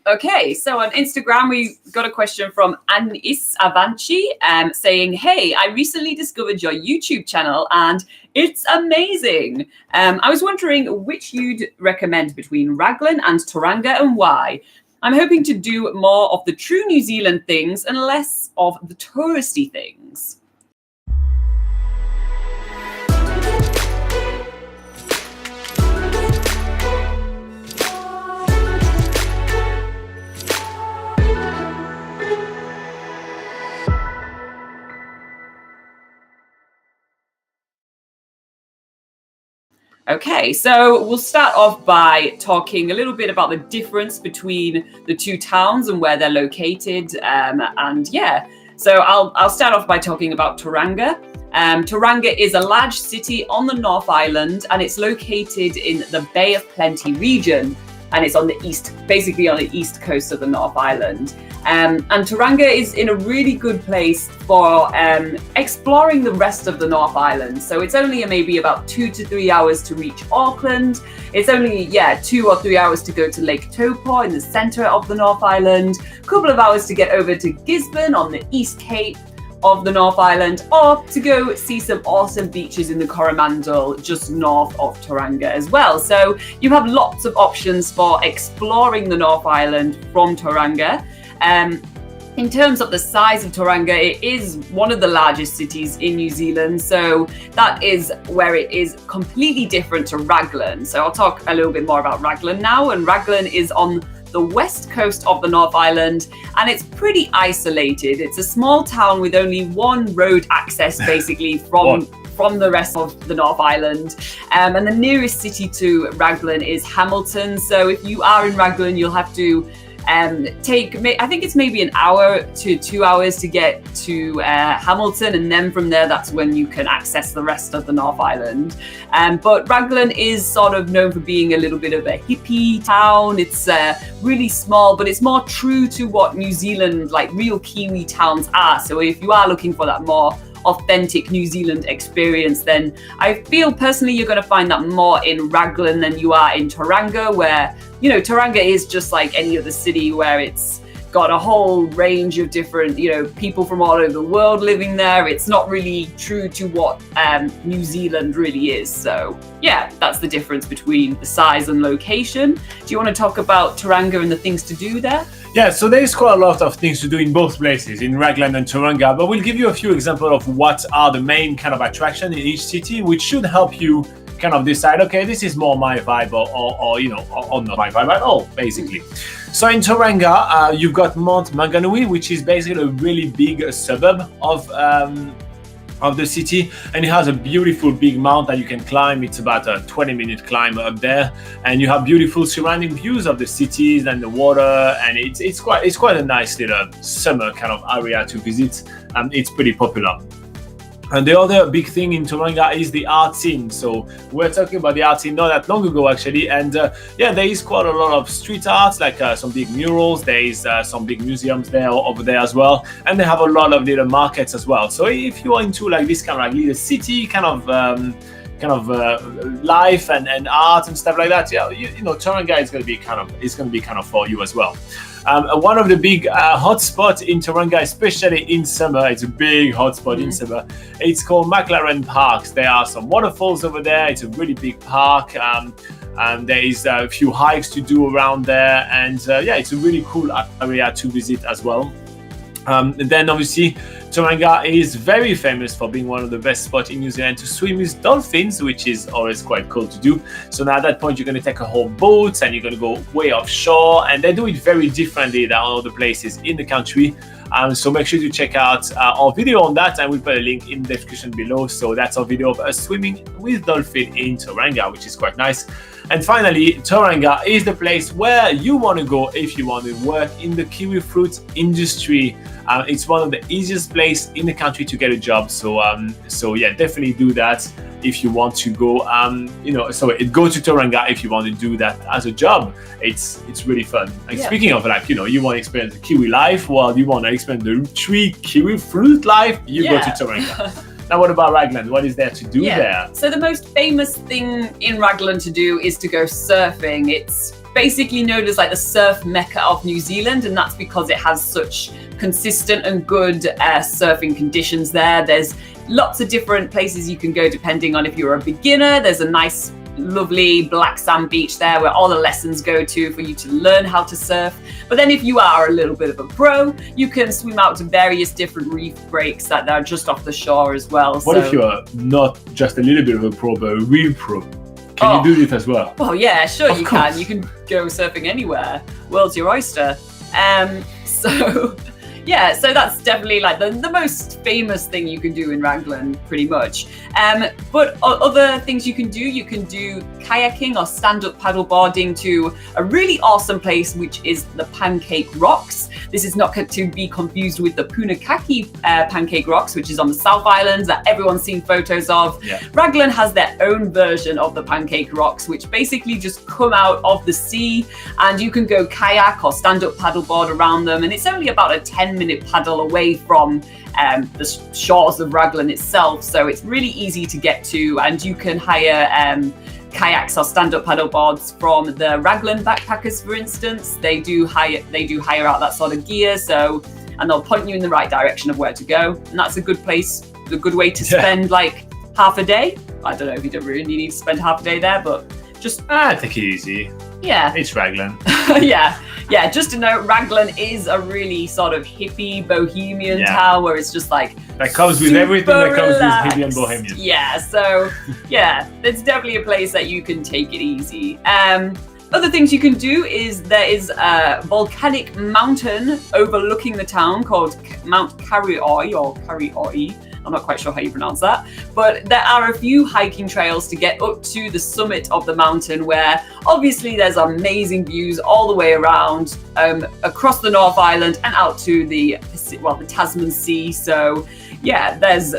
Okay, so on Instagram, we got a question from Anacevancee saying, hey, I recently discovered your YouTube channel and it's amazing. I was wondering which you'd recommend between Raglan and Tauranga and why. I'm hoping to do more of the true New Zealand things and less of the touristy things. Okay, so we'll start off by talking a little bit about the difference between the two towns and where they're located. So I'll start off by talking about Tauranga. Tauranga is a large city on the North Island, and it's located in the Bay of Plenty region, and it's on the east, basically on the east coast of the North Island. And Tauranga is in a really good place for exploring the rest of the North Island. So it's only maybe about 2 to 3 hours to reach Auckland. It's only, 2 or 3 hours to go to Lake Taupo in the centre of the North Island. A couple of hours to get over to Gisborne on the East Cape of the North Island, or to go see some awesome beaches in the Coromandel just north of Tauranga as well. So you have lots of options for exploring the North Island from Tauranga. In terms of the size of Tauranga, it is one of the largest cities in New Zealand, so that is where it is completely different to Raglan. So I'll talk a little bit more about Raglan now, and Raglan is on the west coast of the North Island, and it's pretty isolated. It's a small town with only one road access basically from the rest of the North Island. And the nearest city to Raglan is Hamilton. So if you are in Raglan, you'll have to take, I think it's maybe an hour to 2 hours to get to Hamilton, and then from there that's when you can access the rest of the North Island. But Raglan is sort of known for being a little bit of a hippie town. It's really small, but it's more true to what New Zealand, like real Kiwi towns are. So if you are looking for that more authentic New Zealand experience, then I feel personally you're going to find that more in Raglan than you are in Tauranga, where, you know, Tauranga is just like any other city where it's got a whole range of different, people from all over the world living there. It's not really true to what New Zealand really is. So yeah, that's the difference between the size and location. Do you want to talk about Tauranga and the things to do there? Yeah, so there's quite a lot of things to do in both places, in Raglan and Tauranga, but we'll give you a few examples of what are the main kind of attraction in each city, which should help you kind of decide, okay, this is more my vibe or not my vibe at all, basically. So in Tauranga, you've got Mount Maunganui, which is basically a really big suburb of the city, and it has a beautiful big mount that you can climb. It's about a 20-minute climb up there, and you have beautiful surrounding views of the cities and the water, and it's quite a nice little summer kind of area to visit, and it's pretty popular. And the other big thing in Tauranga is the art scene. So we're talking about the art scene not that long ago, actually. And there is quite a lot of street art, like some big murals. There is some big museums there over there as well. And they have a lot of little markets as well. So if you are into like this kind of like little city kind of life and art and stuff like that, Tauranga is going to be kind of for you as well. One of the big hotspots in Tauranga, especially in summer, it's a big hotspot in summer. It's called McLaren Parks. There are some waterfalls over there. It's a really big park. And there is a few hikes to do around there. And it's a really cool area to visit as well. And then obviously Tauranga is very famous for being one of the best spots in New Zealand to swim with dolphins, which is always quite cool to do. So now at that point, you're going to take a whole boat and you're going to go way offshore, and they do it very differently than other places in the country. So make sure to check out our video on that, and we'll put a link in the description below. So that's our video of us swimming with dolphin in Tauranga, which is quite nice. And finally, Tauranga is the place where you want to go if you want to work in the kiwi fruit industry. It's one of the easiest places in the country to get a job. So yeah, definitely do that if you want to go. Go to Tauranga if you want to do that as a job. It's really fun. Like, speaking of you want to experience the kiwi life, well, you want to experience the tree kiwi fruit life, you go to Tauranga. Now, what about Raglan? What is there to do there? So the most famous thing in Raglan to do is to go surfing. It's basically known as like the surf mecca of New Zealand, and that's because it has such consistent and good surfing conditions there. There's lots of different places you can go depending on if you're a beginner. There's a nice lovely black sand beach there where all the lessons go to for you to learn how to surf. But then if you are a little bit of a pro, you can swim out to various different reef breaks that are just off the shore as well. What if you're not just a little bit of a pro, but a real pro? Can you do this as well? Well, yeah, sure you can. You can go surfing anywhere. World's your oyster. So that's definitely like the most famous thing you can do in Raglan, pretty much. But other things you can do kayaking or stand-up paddleboarding to a really awesome place, which is the Pancake Rocks. This is not to be confused with the Punakaki Pancake Rocks, which is on the South Island that everyone's seen photos of. Yeah. Raglan has their own version of the Pancake Rocks, which basically just come out of the sea, and you can go kayak or stand-up paddleboard around them, and it's only about a 10-minute paddle away from the shores of Raglan itself, so it's really easy to get to, and you can hire kayaks or stand-up paddle boards from the Raglan backpackers, for instance. They do hire out that sort of gear, and they'll point you in the right direction of where to go, and that's a good way to spend like half a day. I don't know if you don't really need to spend half a day there, but just take it easy. Yeah, it's Raglan. yeah. Just to note, Raglan is a really sort of hippie bohemian town where it's just like that comes with everything that comes with hippie and bohemian. Yeah, so it's definitely a place that you can take it easy. Other things you can do is there is a volcanic mountain overlooking the town called Mount Karioi or Karioi. I'm not quite sure how you pronounce that, but there are a few hiking trails to get up to the summit of the mountain where obviously there's amazing views all the way around, across the North Island and out to the Tasman Sea. So yeah, that's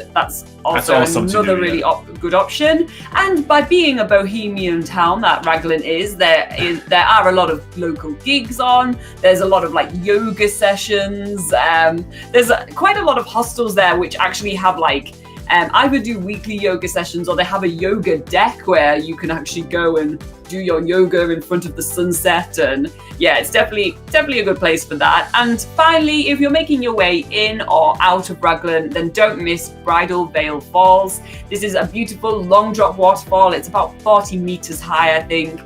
also awesome another really good option. And by being a bohemian town that Raglan is, there are a lot of local gigs on. There's a lot of like yoga sessions. There's quite a lot of hostels there which actually have like either do weekly yoga sessions, or they have a yoga deck where you can actually go and do your yoga in front of the sunset. And yeah, it's definitely a good place for that. And finally, if you're making your way in or out of Raglan, then don't miss Bridal Veil Falls. This is a beautiful long drop waterfall. It's about 40 meters high, I think.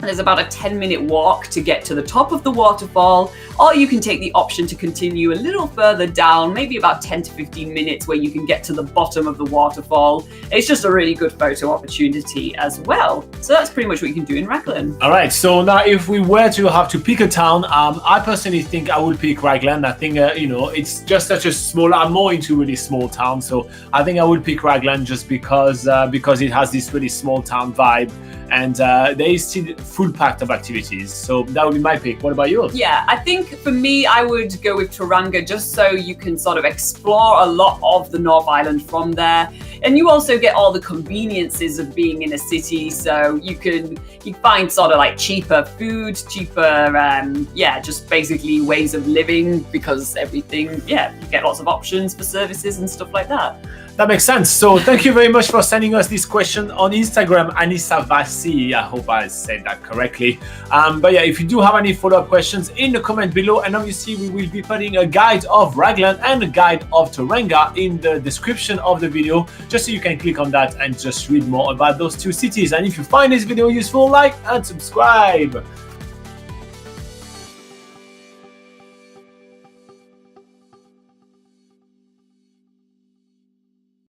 There's about a 10-minute walk to get to the top of the waterfall, or you can take the option to continue a little further down, maybe about 10 to 15 minutes, where you can get to the bottom of the waterfall. It's just a really good photo opportunity as well. So that's pretty much what you can do in Raglan. All right, so now if we were to have to pick a town, I personally think I would pick Raglan. I think, it's just such a small, I'm more into really small towns, so I think I would pick Raglan just because it has this really small town vibe, and there is still full packed of activities. So that would be my pick. What about yours? Yeah, I think for me, I would go with Tauranga, just so you can sort of explore a lot of the North Island from there. And you also get all the conveniences of being in a city. So you find sort of like cheaper food, just basically ways of living, because everything, you get lots of options for services and stuff like that. That makes sense. So thank you very much for sending us this question on Instagram, Anacevancee. I hope I said that correctly. But yeah, if you do have any follow-up questions, in the comment below, and obviously we will be putting a guide of Raglan and a guide of Tauranga in the description of the video, just so you can click on that and just read more about those two cities. And if you find this video useful, like and subscribe.